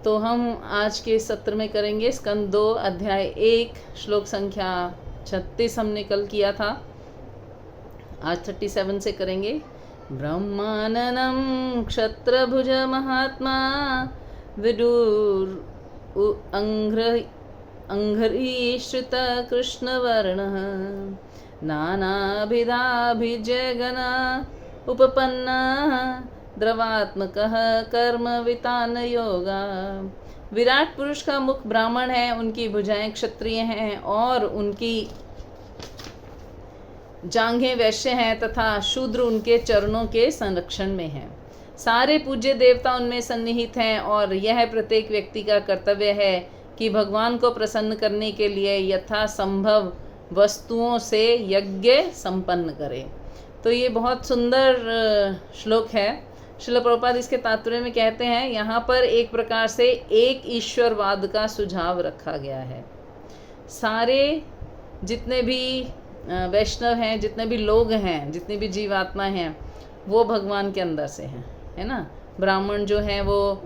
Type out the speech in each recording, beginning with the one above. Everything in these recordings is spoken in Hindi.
तो हम आज के सत्र में करेंगे स्कंद 2 अध्याय 1 श्लोक संख्या 36 हमने कल किया था। आज 37 से करेंगे। ब्रह्माननं क्षत्रभुज महात्मा विदुर अंघ्रीश्रित कृष्णवर्णः नानाभिधाभिजयगना उपपन्ना द्रवात्मकः कर्मवितान योगा। विराट पुरुष का मुख ब्राह्मण है, उनकी भुजाएं क्षत्रिय हैं और उनकी जांघें वैश्य हैं तथा शूद्र उनके चरणों के संरक्षण में हैं। सारे पूज्य देवता उनमें सन्निहित हैं और यह प्रत्येक व्यक्ति का कर्तव्य है कि भगवान को प्रसन्न करने के लिए यथा संभव वस्तुओं से यज्ञ संपन्न करे। तो ये बहुत सुंदर श्लोक है। श्रील प्रभुपाद इसके तात्पर्य में कहते हैं, यहाँ पर एक प्रकार से एक ईश्वरवाद का सुझाव रखा गया है। सारे जितने भी वैष्णव हैं, जितने भी लोग हैं, जितनी भी जीवात्मा हैं, वो भगवान के अंदर से हैं, है ना। ब्राह्मण जो हैं वो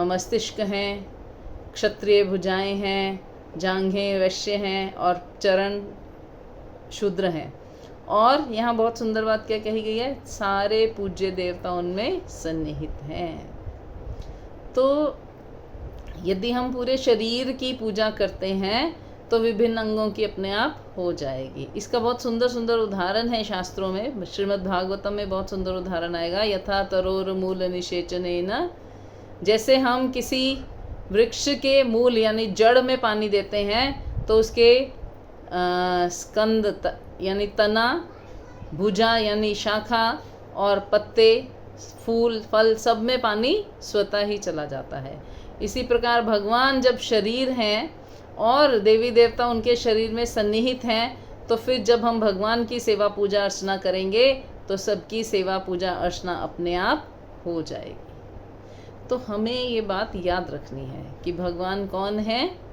मस्तिष्क हैं, क्षत्रिय भुजाएं हैं, जांघें वैश्य हैं और चरण शूद्र हैं। और यहाँ बहुत सुंदर बात क्या कही गई है, सारे पूज्य देवता उनमें सन्निहित हैं। तो यदि हम पूरे शरीर की पूजा करते हैं तो विभिन्न अंगों की अपने आप हो जाएगी। इसका बहुत सुंदर सुंदर उदाहरण है शास्त्रों में। श्रीमद् भागवतम में बहुत सुंदर उदाहरण आएगा। यथा तरोर मूल निषेचनेन, जैसे हम किसी वृक्ष के मूल यानी जड़ में पानी देते हैं तो उसके स्कंद यानी तना, भुजा यानी शाखा और पत्ते, फूल, फल सब में पानी स्वतः ही चला जाता है। इसी प्रकार भगवान जब शरीर हैं और देवी देवता उनके शरीर में सन्निहित हैं, तो फिर जब हम भगवान की सेवा पूजा अर्चना करेंगे तो सबकी सेवा पूजा अर्चना अपने आप हो जाएगी। तो हमें ये बात याद रखनी है कि भगवान कौन है।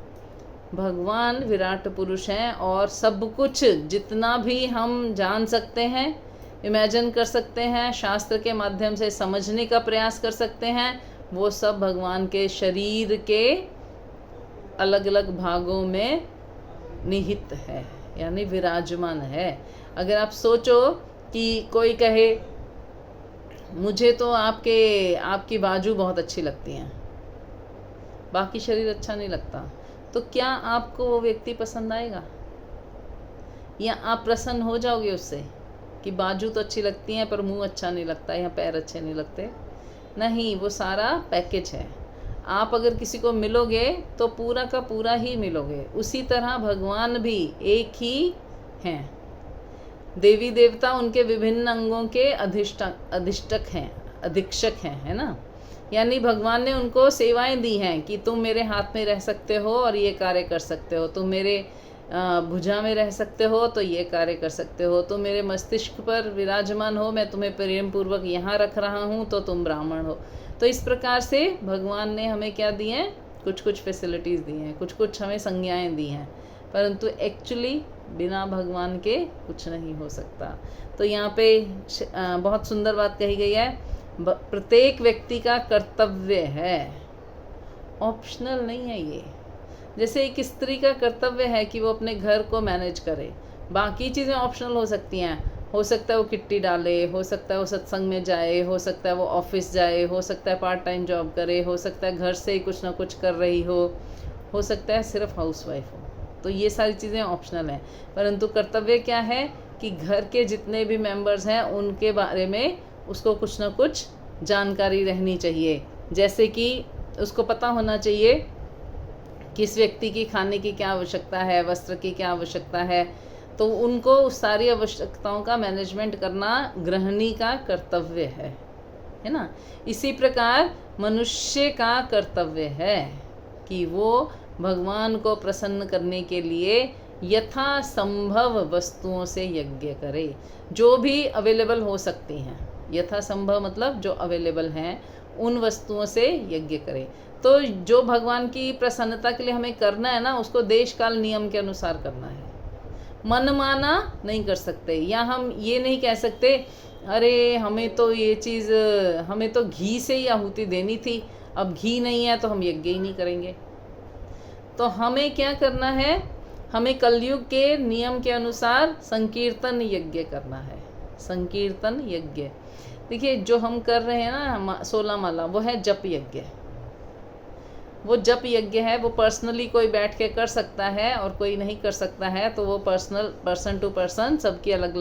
भगवान विराट पुरुष हैं और सब कुछ जितना भी हम जान सकते हैं, इमेजिन कर सकते हैं, शास्त्र के माध्यम से समझने का प्रयास कर सकते हैं, वो सब भगवान के शरीर के अलग अलग भागों में निहित है, यानी विराजमान है। अगर आप सोचो कि कोई कहे मुझे तो आपकी बाजू बहुत अच्छी लगती हैं, बाकी शरीर अच्छा नहीं लगता, तो क्या आपको वो व्यक्ति पसंद आएगा? या आप प्रसन्न हो जाओगे उससे कि बाजू तो अच्छी लगती हैं पर मुंह अच्छा नहीं लगता या पैर अच्छे नहीं लगते? नहीं, वो सारा पैकेज है। आप अगर किसी को मिलोगे तो पूरा का पूरा ही मिलोगे। उसी तरह भगवान भी एक ही हैं। देवी देवता उनके विभिन्न अंगों के अधिष्ठक हैं, अधीक्षक हैं, है ना। यानी भगवान ने उनको सेवाएं दी हैं कि तुम मेरे हाथ में रह सकते हो और ये कार्य कर सकते हो, तुम मेरे भुजा में रह सकते हो तो ये कार्य कर सकते हो, तुम मेरे मस्तिष्क पर विराजमान हो, मैं तुम्हें प्रेम पूर्वक यहाँ रख रहा हूँ तो तुम ब्राह्मण हो। तो इस प्रकार से भगवान ने हमें क्या दी हैं, कुछ कुछ फैसिलिटीज़ दी हैं, कुछ कुछ हमें संज्ञाएं दी हैं, परंतु एक्चुअली बिना भगवान के कुछ नहीं हो सकता। तो यहाँ पे बहुत सुंदर बात कही गई है, प्रत्येक व्यक्ति का कर्तव्य है, ऑप्शनल नहीं है ये। जैसे एक स्त्री का कर्तव्य है कि वो अपने घर को मैनेज करे, बाकी चीज़ें ऑप्शनल हो सकती हैं। हो सकता है वो किट्टी डाले, हो सकता है वो सत्संग में जाए, हो सकता है वो ऑफिस जाए, हो सकता है पार्ट टाइम जॉब करे, हो सकता है घर से ही कुछ ना कुछ कर रही हो सकता है सिर्फ हाउसवाइफ हो। तो ये सारी चीज़ें ऑप्शनल हैं, परंतु कर्तव्य क्या है कि घर के जितने भी मेंबर्स हैं उनके बारे में उसको कुछ ना कुछ जानकारी रहनी चाहिए। जैसे कि उसको पता होना चाहिए किस व्यक्ति की खाने की क्या आवश्यकता है, वस्त्र की क्या आवश्यकता है, तो उनको उस सारी आवश्यकताओं का मैनेजमेंट करना गृहिणी का कर्तव्य है ना। इसी प्रकार मनुष्य का कर्तव्य है कि वो भगवान को प्रसन्न करने के लिए यथा संभव वस्तुओं से यज्ञ करे, जो भी अवेलेबल हो सकती हैं। यथा संभव मतलब जो अवेलेबल हैं उन वस्तुओं से यज्ञ करे। तो जो भगवान की प्रसन्नता के लिए हमें करना है ना, उसको देश काल नियम के अनुसार करना है, मनमाना नहीं कर सकते। या हम ये नहीं कह सकते अरे हमें तो ये चीज़, हमें तो घी से ही आहुति देनी थी, अब घी नहीं है तो हम यज्ञ ही नहीं करेंगे। तो हमें क्या करना है, हमें कलयुग के नियम के अनुसार संकीर्तन यज्ञ करना है। संकीर्तन यज्ञ, देखिए जो हम कर रहे हैं ना 16 माला, वो है जप यज्ञ। वो जप यज्ञ है, वो पर्सनली कोई बैठ के कर सकता है और कोई नहीं कर सकता है, तो वो पर्सन टू पर्सन सबकी अलग अलग